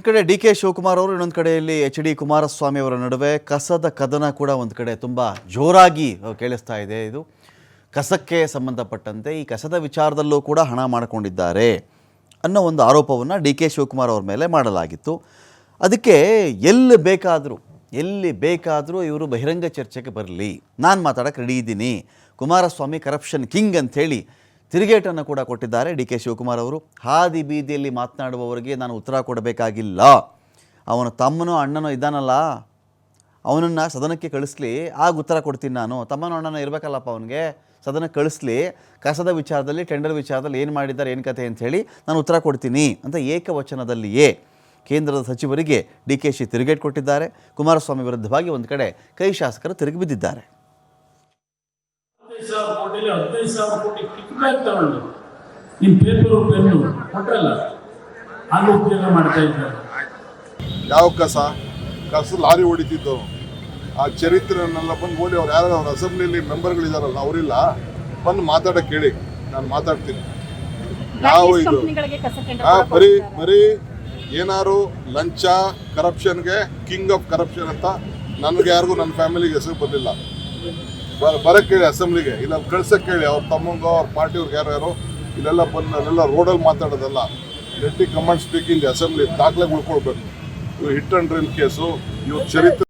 ಕಡೆ D K Shivakumar ಅವರು ಇನ್ನೊಂದು ಕಡೆಯಲ್ಲಿ ಎಚ್ ಡಿ ಕುಮಾರಸ್ವಾಮಿ ಅವರ ನಡುವೆ ಕಸದ ಕದನ ಕೂಡ ಒಂದು ಕಡೆ ತುಂಬ ಜೋರಾಗಿ ಕೇಳಿಸ್ತಾ ಇದೆ. ಇದು ಕಸಕ್ಕೆ ಸಂಬಂಧಪಟ್ಟಂತೆ ಈ ಕಸದ ವಿಚಾರದಲ್ಲೂ ಕೂಡ ಹಣ ಮಾಡಿಕೊಂಡಿದ್ದಾರೆ ಅನ್ನೋ ಒಂದು ಆರೋಪವನ್ನು ಡಿ ಕೆ ಶಿವಕುಮಾರ್ ಅವ್ರ ಮೇಲೆ ಮಾಡಲಾಗಿತ್ತು. ಅದಕ್ಕೆ ಎಲ್ಲಿ ಬೇಕಾದರೂ ಇವರು ಬಹಿರಂಗ ಚರ್ಚೆಗೆ ಬರಲಿ, ನಾನು ಮಾತಾಡೋಕ್ಕೆ ರೆಡಿ ಇದ್ದೀನಿ, ಕುಮಾರಸ್ವಾಮಿ ಕರಪ್ಷನ್ ಕಿಂಗ್ ಅಂಥೇಳಿ ತಿರುಗೇಟನ್ನು ಕೂಡ ಕೊಟ್ಟಿದ್ದಾರೆ ಡಿ ಕೆ ಶಿವಕುಮಾರ್ ಅವರು. ಹಾದಿ ಬೀದಿಯಲ್ಲಿ ಮಾತನಾಡುವವರಿಗೆ ನಾನು ಉತ್ತರ ಕೊಡಬೇಕಾಗಿಲ್ಲ, ಅವನ ತಮ್ಮನೋ ಅಣ್ಣನೋ ಇದ್ದಾನಲ್ಲ ಅವನನ್ನು ಸದನಕ್ಕೆ ಕಳಿಸ್ಲಿ, ಆಗ ಉತ್ತರ ಕೊಡ್ತೀನಿ. ನಾನು ತಮ್ಮನೋ ಅಣ್ಣನೋ ಇರಬೇಕಲ್ಲಪ್ಪ, ಅವನಿಗೆ ಸದನಕ್ಕೆ ಕಳಿಸ್ಲಿ, ಕಸದ ವಿಚಾರದಲ್ಲಿ ಟೆಂಡರ್ ವಿಚಾರದಲ್ಲಿ ಏನು ಮಾಡಿದ್ದಾರೆ ಏನು ಕತೆ ಅಂಥೇಳಿ ನಾನು ಉತ್ತರ ಕೊಡ್ತೀನಿ ಅಂತ ಏಕವಚನದಲ್ಲಿಯೇ ಕೇಂದ್ರದ ಸಚಿವರಿಗೆ ಡಿ ಕೆ ಶಿ ತಿರುಗೇಟು ಕೊಟ್ಟಿದ್ದಾರೆ. ಕುಮಾರಸ್ವಾಮಿ ವಿರುದ್ಧವಾಗಿ ಒಂದು ಕಡೆ ಕೈ ಶಾಸಕರು ತಿರುಗಿ ಬಿದ್ದಿದ್ದಾರೆ. 15,000 ಕೋಟಿ ಕಿಕ್ ಬ್ಯಾಕ್ ತಗೊಂಡು ನಿಮ್ಮ ಪೇಪರು ಪೆನ್ನು ಕೊಟ್ಟರಲ್ಲ, ಅಲ್ಲಿ ಉಪಯೋಗ ಮಾಡ್ತಾ ಇದ್ದಾರೆ. ಯಾವ ಕಸ ಲಾರಿ ಹೊಡಿತಿದ್ದು ಆ ಚರಿತ್ರೆಯನ್ನೆಲ್ಲ ಬಂದು ಓಡಿ ಅವ್ರು ಯಾರು ಅವ್ರ ಅಸೆಂಬ್ಲಿಯಲ್ಲಿ ಮೆಂಬರ್ಗಳಿದಾರಲ್ಲ ಅವರಿಲ್ಲ, ಬಂದು ಮಾತಾಡಕ್ಕೆ ಹೇಳಿ, ನಾನು ಮಾತಾಡ್ತೀನಿ. ನಾವು ಇದು ಬರೀ ಏನಾರು ಲಂಚ ಕರಪ್ಷನ್ಗೆ ಕಿಂಗ್ ಆಫ್ ಕರಪ್ಷನ್ ಅಂತ ನನಗೆ ಯಾರಿಗೂ ನನ್ನ ಫ್ಯಾಮಿಲಿಗೆ ಹೆಸರು ಬಂದಿಲ್ಲ. ಬರಕ್ಕೆ ಹೇಳಿ ಅಸೆಂಬ್ಲಿಗೆ, ಇಲ್ಲ ಕಳ್ಸಕ್ಕೆ ಹೇಳಿ ಅವ್ರ ತಮ್ಮಂಗೋ ಅವ್ರ ಪಾರ್ಟಿಯವ್ರಿಗೆ ಯಾರ್ಯಾರು ಇಲ್ಲೆಲ್ಲ ಬಂದು ಅಲ್ಲೆಲ್ಲ ರೋಡಲ್ಲಿ ಮಾತಾಡೋದಲ್ಲ. Let the command speak in the assembly, ದಾಖಲೆ ಉಳ್ಕೊಳ್ಬೇಕು. ಇವು ಹಿಟ್ ಅಂಡ್ ಡ್ರಿಲ್ ಕೇಸು, ಇವ್ರ ಚರಿತ್ರೆ